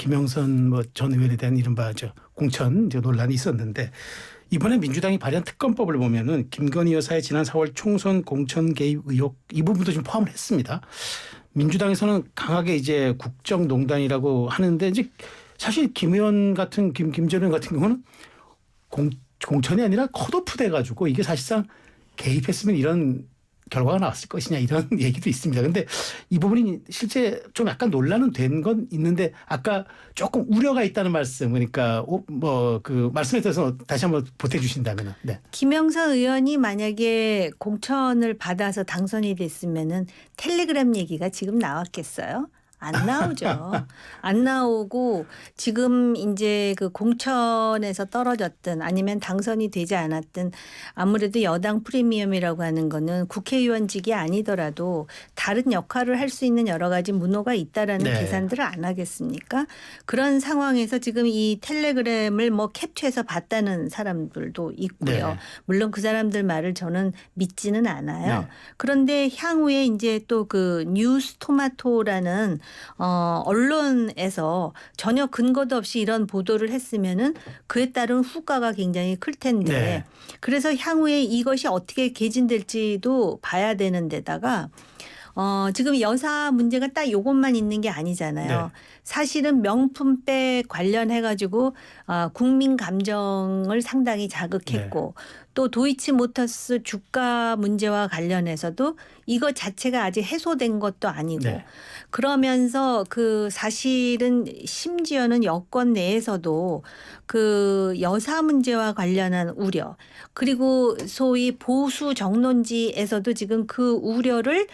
김영선 뭐 전 의원에 대한 이른바 공천 논란이 있었는데 이번에 민주당이 발의한 특검법을 보면은 김건희 여사의 지난 4월 총선 공천 개입 의혹 이 부분도 좀 포함을 했습니다. 민주당에서는 강하게 이제 국정농단이라고 하는데 이제 사실 김 의원 같은 김 전 의원 같은 경우는 공천이 아니라 컷오프 돼가지고 이게 사실상 개입했으면 이런 결과가 나왔을 것이냐 이런 얘기도 있습니다. 그런데 이 부분이 실제 좀 약간 논란은 된 건 있는데 아까 조금 우려가 있다는 말씀 그러니까 뭐 그 말씀에 대해서 다시 한번 보태 주신다면은. 네. 김영선 의원이 만약에 공천을 받아서 당선이 됐으면은 텔레그램 얘기가 지금 나왔겠어요? 안 나오죠. 안 나오고 지금 이제 그 공천에서 떨어졌든 아니면 당선이 되지 않았든 아무래도 여당 프리미엄이라고 하는 거는 국회의원직이 아니더라도 다른 역할을 할 수 있는 여러 가지 문호가 있다라는 네. 계산들을 안 하겠습니까? 그런 상황에서 지금 이 텔레그램을 뭐 캡처해서 봤다는 사람들도 있고요. 네. 물론 그 사람들 말을 저는 믿지는 않아요. 네. 그런데 향후에 이제 또 그 뉴스토마토라는 언론에서 전혀 근거도 없이 이런 보도를 했으면은 그에 따른 후과가 굉장히 클 텐데 네. 그래서 향후에 이것이 어떻게 개진될지도 봐야 되는 데다가 지금 여사 문제가 딱 요것만 있는 게 아니잖아요. 네. 사실은 명품백 관련해 가지고 국민 감정을 상당히 자극했고 또 도이치모터스 주가 문제와 관련해서도 이거 자체가 아직 해소된 것도 아니고 네. 그러면서 그 사실은 심지어는 여권 내에서도 그 여사 문제와 관련한 우려 그리고 소위 보수 정론지에서도 지금 그 우려를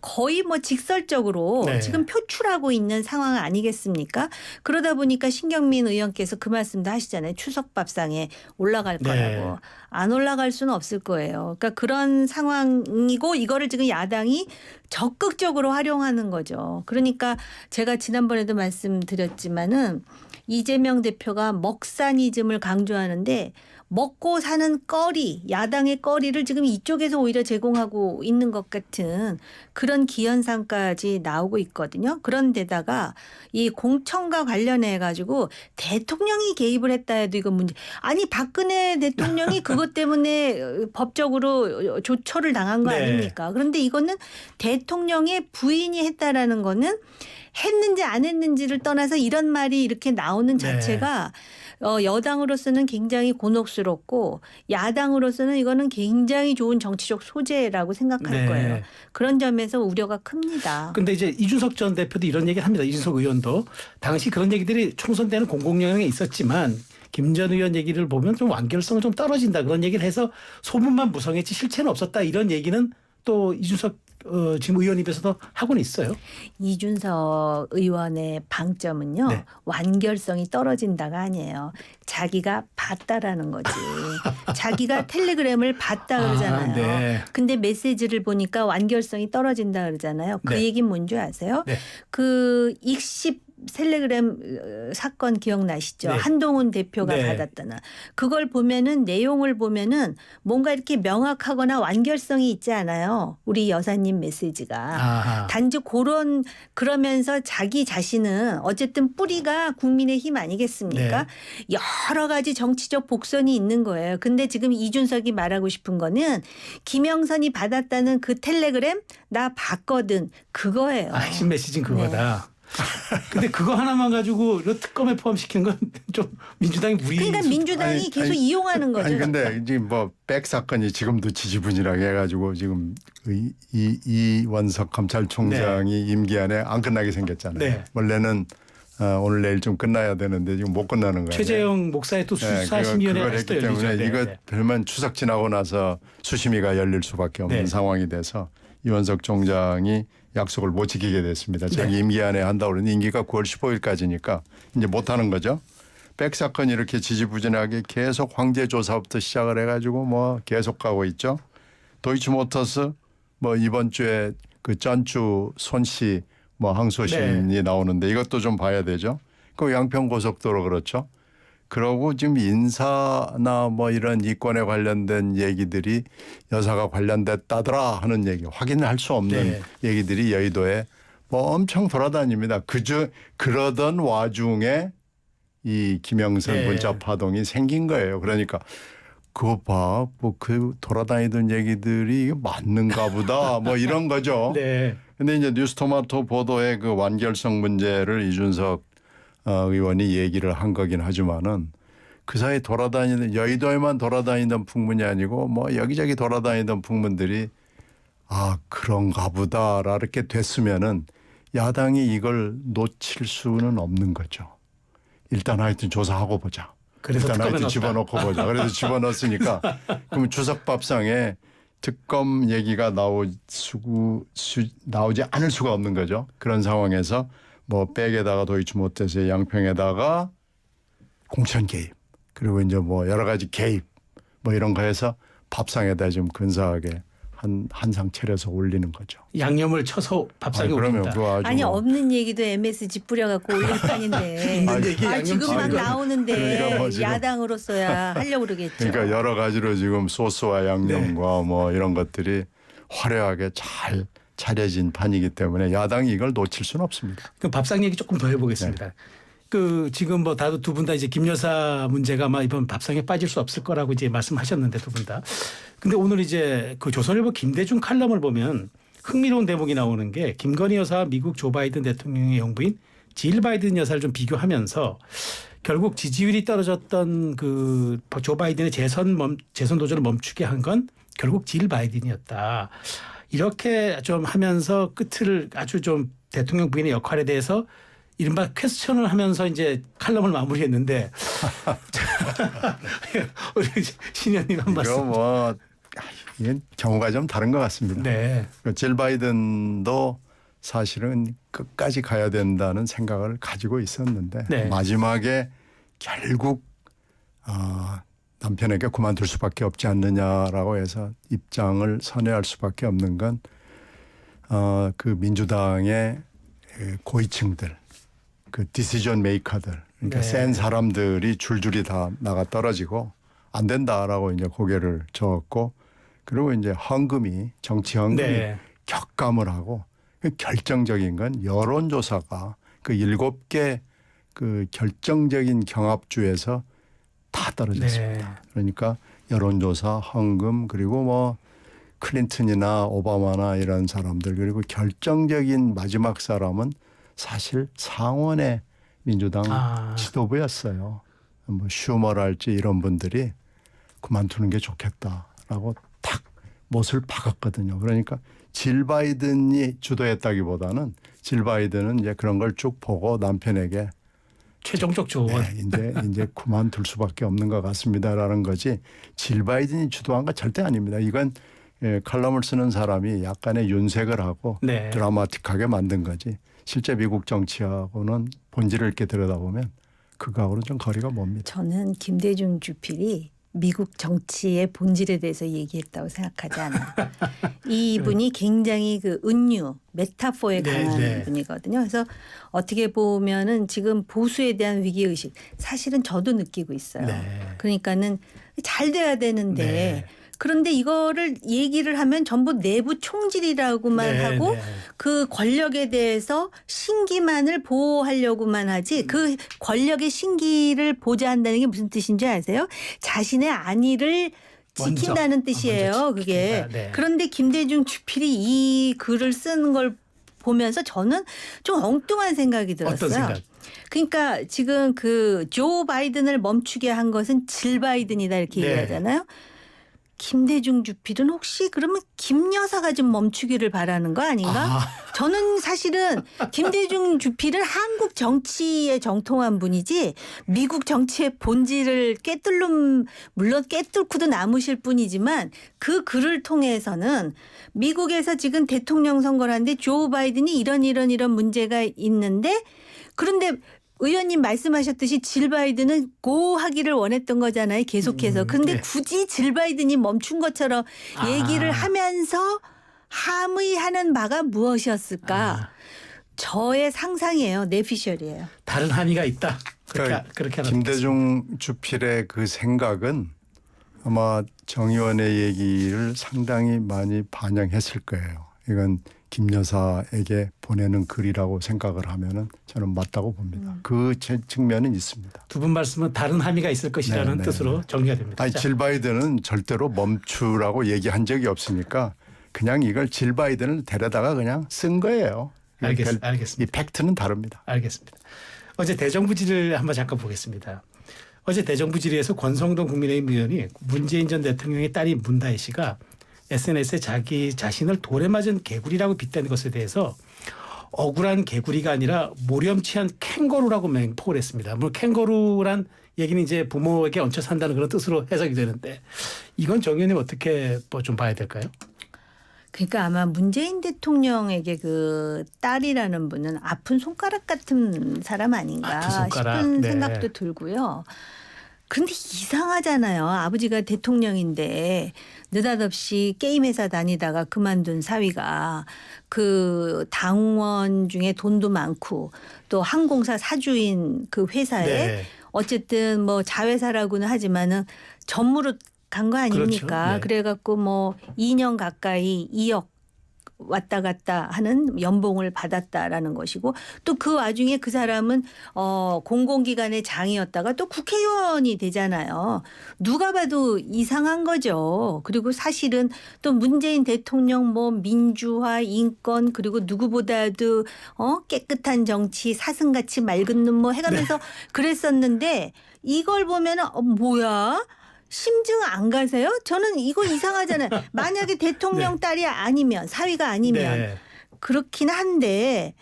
거의 뭐 직설적으로 네. 지금 표출하고 있는 상황 아니겠습니까? 그러다 보니까 신경민 의원께서 그 말씀도 하시잖아요. 추석밥상에 올라갈 네. 거라고. 안 올라갈 수는 없을 거예요. 그러니까 그런 상황이고 이거를 지금 야당이 적극적으로 활용하는 거죠. 그러니까 제가 지난번에도 말씀드렸지만은 이재명 대표가 먹사니즘을 강조하는데 먹고 사는 거리, 야당의 거리를 지금 이쪽에서 오히려 제공하고 있는 것 같은 그런 기현상까지 나오고 있거든요. 그런데다가 이 공천과 관련해 가지고 대통령이 개입을 했다 해도 이건 문제. 아니 박근혜 대통령이 그것 때문에 법적으로 조처를 당한 거 네. 아닙니까? 그런데 이거는 대통령의 부인이 했다라는 거는 했는지 안 했는지를 떠나서 이런 말이 이렇게 나오는 자체가 여당으로서는 굉장히 곤혹스럽고 야당으로서는 이거는 굉장히 좋은 정치적 소재라고 생각할 네. 거예요. 그런 점에서 우려가 큽니다. 근데 이제 이준석 전 대표도 이런 얘기를 합니다. 이준석 의원도 당시 그런 얘기들이 총선 때는 공공연하게 있었지만 김 전 의원 얘기를 보면 좀 완결성은 좀 떨어진다 그런 얘기를 해서 소문만 무성했지 실체는 없었다 이런 얘기는 또 이준석 지금 의원 입에서도 하고는 있어요. 이준석 의원의 방점은요. 네. 완결성이 떨어진다가 아니에요. 자기가 봤다라는 거지. 자기가 텔레그램을 봤다 그러잖아요. 네. 근데 메시지를 보니까 완결성이 떨어진다 그러잖아요. 그 네. 얘기는 뭔지 아세요? 네. 그 익십 텔레그램 사건 기억나시죠? 네. 한동훈 대표가 네. 받았다는. 그걸 보면은 내용을 보면은 뭔가 이렇게 명확하거나 완결성이 있지 않아요. 우리 여사님 메시지가. 아하. 단지 그러면서 자기 자신은 어쨌든 뿌리가 국민의힘 아니겠습니까? 여러 가지 정치적 복선이 있는 거예요. 근데 지금 이준석이 말하고 싶은 거는 김영선이 받았다는 그 텔레그램 나 봤거든. 그거예요. 핵심 메시지는 그거다. 근데 그거 하나만 가지고 특검에 포함시키는 건 좀 민주당이 무리. 그러니까 민주당이 계속 이용하는 거죠. 아니 근데 이제 뭐 백 사건이 지금도 지지분이라고 해가지고 지금 이원석 검찰총장이 임기 안에 안 끝나게 생겼잖아요. 네. 원래는 오늘 내일 좀 끝나야 되는데 지금 못 끝나는 거예요. 최재형 목사의 또 수사심의위원회가 그걸 또 했기 열리죠. 때문에 이거 네. 별만 추석 지나고 나서 수심위가 열릴 수밖에 없는 네. 상황이 돼서 이원석 총장이 약속을 못 지키게 됐습니다. 자기 임기 안에 한다고 그러는데 임기가 9월 15일까지니까 이제 못하는 거죠. 백 사건이 이렇게 지지부진하게 계속 황제 조사부터 시작을 해가지고 뭐 계속 가고 있죠. 도이치모터스 뭐 이번 주에 그 전주 손씨 뭐 항소심이 나오는데 이것도 좀 봐야 되죠. 그 양평고속도로 그렇죠. 그러고 지금 인사나 뭐 이런 이권에 관련된 얘기들이 여사가 관련됐다더라 하는 얘기 확인할 수 없는 얘기들이 여의도에 뭐 엄청 돌아다닙니다. 그러던 와중에 이 김영선 네. 문자 파동이 생긴 거예요. 그러니까 그거 봐, 뭐 그 돌아다니던 얘기들이 이게 맞는가 보다, 뭐 이런 거죠. 네. 근데 이제 뉴스토마토 보도의 그 완결성 문제를 이준석 의원이 얘기를 한 거긴 하지만은 그 사이 돌아다니는 여의도에만 돌아다니던 풍문이 아니고 뭐 여기저기 돌아다니던 풍문들이 아 그런가 보다 이렇게 됐으면은 야당이 이걸 놓칠 수는 없는 거죠. 일단 하여튼 조사하고 보자. 그래서 일단 하여튼 특검에 집어넣고 보자. 그래서 집어넣었으니까 그럼 주석밥상에 특검 얘기가 나오지 않을 수가 없는 거죠. 그런 상황에서 뭐 백에다가 도이치모터스의 양평에다가 공천 개입 그리고 이제 뭐 여러 가지 개입 뭐 이런 거 해서 밥상에다 좀 근사하게 한 상 차려서 올리는 거죠. 양념을 쳐서 밥상에 그러면 올린다. 그거 아주 아니 뭐 없는 얘기도 MSG 뿌려갖고 올릴 판인데. 있는 얘기 양념 지금 막 치는 거. 나오는데 그러니까 뭐 지금. 야당으로서야 하려고 그러겠죠. 그러니까 여러 가지로 지금 소스와 양념과 뭐 이런 것들이 화려하게 잘 차려진 판이기 때문에 야당이 이걸 놓칠 수는 없습니다. 그 밥상 얘기 조금 더 해보겠습니다. 그 지금 뭐 다들 두 분 다 이제 김 여사 문제가 아마 이번 밥상에 빠질 수 없을 거라고 이제 말씀하셨는데 두 분 다. 근데 오늘 이제 그 조선일보 김대중 칼럼을 보면 흥미로운 대목이 나오는 게 김건희 여사와 미국 조 바이든 대통령의 영부인 질 바이든 여사를 좀 비교하면서 결국 지지율이 떨어졌던 그 조 바이든의 재선 도전을 멈추게 한 건 결국 질 바이든이었다. 이렇게 좀 하면서 끝을 아주 좀 대통령 부인의 역할에 대해서 이른바 퀘스천을 하면서 이제 칼럼을 마무리했는데 우리 신 의원님 한 이거 말씀. 뭐 이게 경우가 좀 다른 것 같습니다. 네. 질 바이든도 사실은 끝까지 가야 된다는 생각을 가지고 있었는데 네. 마지막에 결국 남편에게 그만둘 수밖에 없지 않느냐라고 해서 입장을 선회할 수밖에 없는 건 그 민주당의 고위층들 그 디시전 메이커들 그러니까 네. 센 사람들이 줄줄이 다 나가 떨어지고 안 된다라고 이제 고개를 저었고 그리고 이제 헌금이 정치 헌금이 네. 격감을 하고 결정적인 건 여론조사가 그 7개 그 결정적인 경합주에서 다 떨어졌습니다. 네. 그러니까 여론조사, 헌금 그리고 뭐 클린턴이나 오바마나 이런 사람들 그리고 결정적인 마지막 사람은 사실 상원의 민주당 지도부였어요. 뭐 슈머랄지 이런 분들이 그만두는 게 좋겠다라고 탁 못을 박았거든요. 그러니까 질 바이든이 주도했다기보다는 질 바이든은 이제 그런 걸 쭉 보고 남편에게 최종적 조언. 네, 이제 그만둘 수밖에 없는 것 같습니다라는 거지 질 바이든이 주도한 거 절대 아닙니다. 이건 칼럼을 쓰는 사람이 약간의 윤색을 하고 네. 드라마틱하게 만든 거지. 실제 미국 정치하고는 본질을 이렇게 들여다보면 그거하고는 좀 거리가 멉니다. 저는 김대중 주필이 미국 정치의 본질에 대해서 얘기했다고 생각하지 않아요. 이분이 굉장히 그 은유, 메타포에 네, 강한 네. 분이거든요. 그래서 어떻게 보면은 지금 보수에 대한 위기의식 사실은 저도 느끼고 있어요. 네. 그러니까는 잘 돼야 되는데 네. 그런데 이거를 얘기를 하면 전부 내부 총질이라고만 네, 하고 네. 그 권력에 대해서 신기만을 보호하려고만 하지 그 권력의 신기를 보좌한다는 게 무슨 뜻인지 아세요? 자신의 안위를 지킨다는 뜻이에요. 먼저 그게. 지킨다. 네. 그런데 김대중 주필이 이 글을 쓰는 걸 보면서 저는 좀 엉뚱한 생각이 들었어요. 어떤 생각? 그러니까 지금 그 조 바이든을 멈추게 한 것은 질 바이든이다 이렇게 네. 얘기하잖아요. 김대중 주필은 혹시 그러면 김 여사가 좀 멈추기를 바라는 거 아닌가? 저는 사실은 김대중 주필은 한국 정치에 정통한 분이지 미국 정치의 본질을 물론 깨뚫고도 남으실 분이지만 그 글을 통해서는 미국에서 지금 대통령 선거를 하는데 조 바이든이 이런 문제가 있는데 그런데 의원님 말씀하셨듯이 질 바이든은 고하기를 원했던 거잖아요. 계속해서. 그런데 네. 굳이 질 바이든이 멈춘 것처럼 얘기를 하면서 함의하는 바가 무엇이었을까. 저의 상상이에요. 내피셜이에요. 다른 한의가 있다. 그러니까 그렇게 김대중 주필의 그 생각은 아마 정 의원의 얘기를 상당히 많이 반영했을 거예요. 이건 김 여사에게 보내는 글이라고 생각을 하면은 저는 맞다고 봅니다. 그 측면은 있습니다. 두 분 말씀은 다른 함의가 있을 것이라는 네, 뜻으로 정리가 됩니다. 아니, 자, 질 바이든은 절대로 멈추라고 얘기한 적이 없으니까 그냥 이걸 질 바이든을 데려다가 그냥 쓴 거예요. 알겠습니다. 이 팩트는 다릅니다. 알겠습니다. 어제 대정부 질의를 한번 잠깐 보겠습니다. 어제 대정부 질의에서 권성동 국민의힘 의원이 문재인 전 대통령의 딸인 문다혜 씨가 SNS에 자기 자신을 돌에 맞은 개구리라고 빗댄 것에 대해서 억울한 개구리가 아니라 모렴치한 캥거루라고 맹폭을 했습니다. 물론 캥거루란 얘기는 이제 부모에게 얹혀 산다는 그런 뜻으로 해석이 되는데 이건 정 의원님 어떻게 뭐 좀 봐야 될까요? 그러니까 아마 문재인 대통령에게 그 딸이라는 분은 아픈 손가락 같은 사람 아닌가 아픈 손가락. 싶은 네. 생각도 들고요. 근데 이상하잖아요. 아버지가 대통령인데 느닷없이 게임 회사 다니다가 그만둔 사위가 그 당원 중에 돈도 많고 또 항공사 사주인 그 회사에 네. 어쨌든 뭐 자회사라고는 하지만은 전무로 간 거 아닙니까? 그렇죠. 네. 그래갖고 뭐 2년 가까이 2억 왔다 갔다 하는 연봉을 받았다라는 것이고 또 그 와중에 그 사람은 공공기관의 장이었다가 또 국회의원이 되잖아요. 누가 봐도 이상한 거죠. 그리고 사실은 또 문재인 대통령 뭐 민주화 인권 그리고 누구보다도 깨끗한 정치 사슴같이 맑은 눈 뭐 해가면서 그랬었는데 이걸 보면은 뭐야? 심증 안 가세요? 저는 이거 이상하잖아요. 만약에 대통령 딸이 아니면 사위가 아니면 네. 그렇긴 한데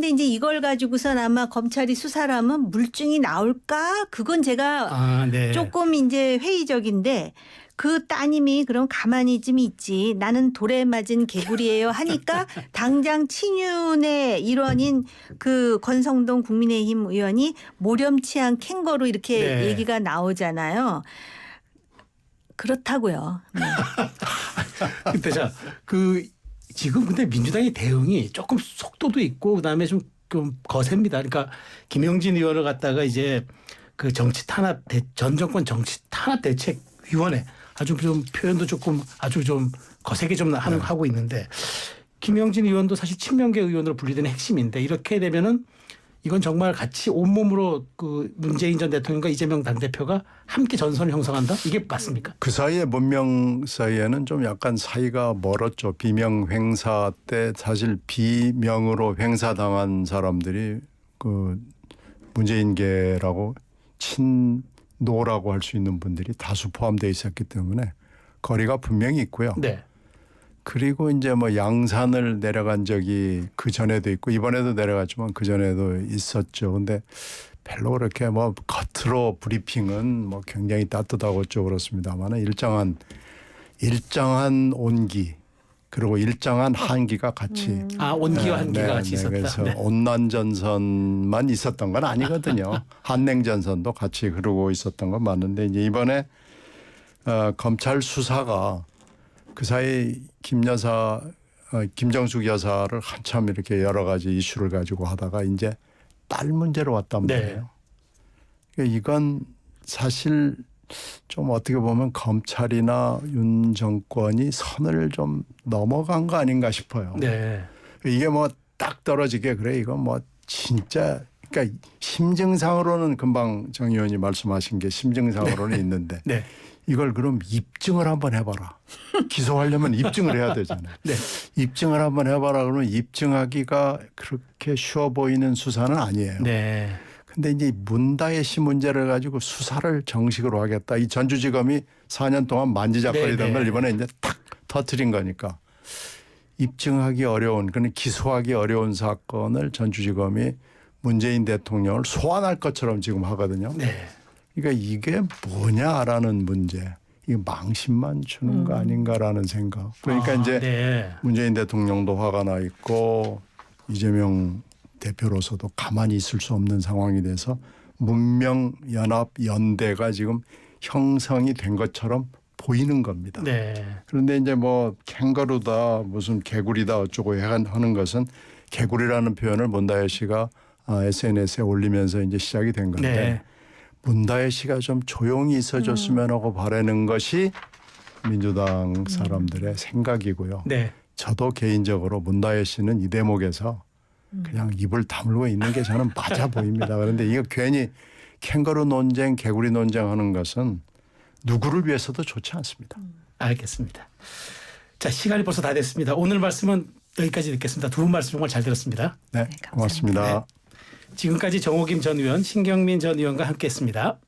이제 이걸 가지고선 아마 검찰이 수사를 하면 물증이 나올까? 그건 제가 네. 조금 이제 회의적인데 그 따님이 그럼 가만히 좀 있지. 나는 돌에 맞은 개구리예요 하니까 당장 친윤의 일원인 그 권성동 국민의힘 의원이 모렴치한 캥거루 이렇게 네. 얘기가 나오잖아요. 그렇다고요. 네. 근데 지금 근데 민주당의 대응이 조금 속도도 있고 그다음에 좀 거셉니다. 그러니까 김영진 의원을 갖다가 이제 그 정치 탄압 전 정권 정치 탄압 대책 위원회 아주 좀 표현도 조금 아주 좀 거세게 좀 하고 있는데 김영진 의원도 사실 친명계 의원으로 분리되는 핵심인데 이렇게 되면은 이건 정말 같이 온몸으로 그 문재인 전 대통령과 이재명 당대표가 함께 전선을 형성한다? 이게 맞습니까? 그 사이에 문명 사이에는 좀 약간 사이가 멀었죠. 비명 횡사 때 사실 비명으로 횡사당한 사람들이 그 문재인계라고 친노라고 할 수 있는 분들이 다수 포함되어 있었기 때문에 거리가 분명히 있고요. 네. 그리고 이제 뭐 양산을 내려간 적이 그 전에도 있고 이번에도 내려갔지만 그 전에도 있었죠. 근데 별로 그렇게 뭐 겉으로 브리핑은 뭐 굉장히 따뜻하고 어쩌고 그렇습니다만 일정한 온기 그리고 일정한 한기가 같이 온기와 한기가 같이 있었다. 그래서 네. 온난전선만 있었던 건 아니거든요. 한냉전선도 같이 흐르고 있었던 건 맞는데 이제 이번에 검찰 수사가 그 사이 김정숙 여사를 한참 이렇게 여러 가지 이슈를 가지고 하다가 이제 딸 문제로 왔단 네. 말이에요. 그러니까 이건 사실 좀 어떻게 보면 검찰이나 윤 정권이 선을 좀 넘어간 거 아닌가 싶어요. 네. 이게 뭐 딱 떨어지게 그래 이건 뭐 진짜 그러니까 심증상으로는 금방 정 의원이 말씀하신 게 심증상으로는 있는데 네. 이걸 그럼 입증을 한번 해봐라. 기소하려면 입증을 해야 되잖아요. 네. 입증을 한번 해봐라 그러면 입증하기가 그렇게 쉬워 보이는 수사는 아니에요. 네. 근데 이제 문다혜 씨 문제를 가지고 수사를 정식으로 하겠다. 이 전주지검이 4년 동안 만지작거리던 네, 네. 걸 이번에 이제 탁 터뜨린 거니까 입증하기 어려운 그런 기소하기 어려운 사건을 전주지검이 문재인 대통령을 소환할 것처럼 지금 하거든요. 네. 그러니까 이게 뭐냐라는 문제. 이게 망신만 주는 거 아닌가라는 생각. 그러니까 이제 네. 문재인 대통령도 화가 나 있고 이재명 대표로서도 가만히 있을 수 없는 상황이 돼서 문명연합연대가 지금 형성이 된 것처럼 보이는 겁니다. 네. 그런데 이제 뭐 캥거루다 무슨 개구리다 어쩌고 하는 것은 개구리라는 표현을 문다혜 씨가 SNS에 올리면서 이제 시작이 된 건데 네. 문다혜 씨가 좀 조용히 있어줬으면 하고 바라는 것이 민주당 사람들의 생각이고요. 네. 저도 개인적으로 문다혜 씨는 이 대목에서 그냥 입을 다물고 있는 게 저는 맞아 보입니다. 그런데 이거 괜히 캥거루 논쟁, 개구리 논쟁하는 것은 누구를 위해서도 좋지 않습니다. 알겠습니다. 자, 시간이 벌써 다 됐습니다. 오늘 말씀은 여기까지 듣겠습니다. 두 분 말씀 정말 잘 들었습니다. 네, 감사합니다. 고맙습니다. 지금까지 정호김 전 의원, 신경민 전 의원과 함께했습니다.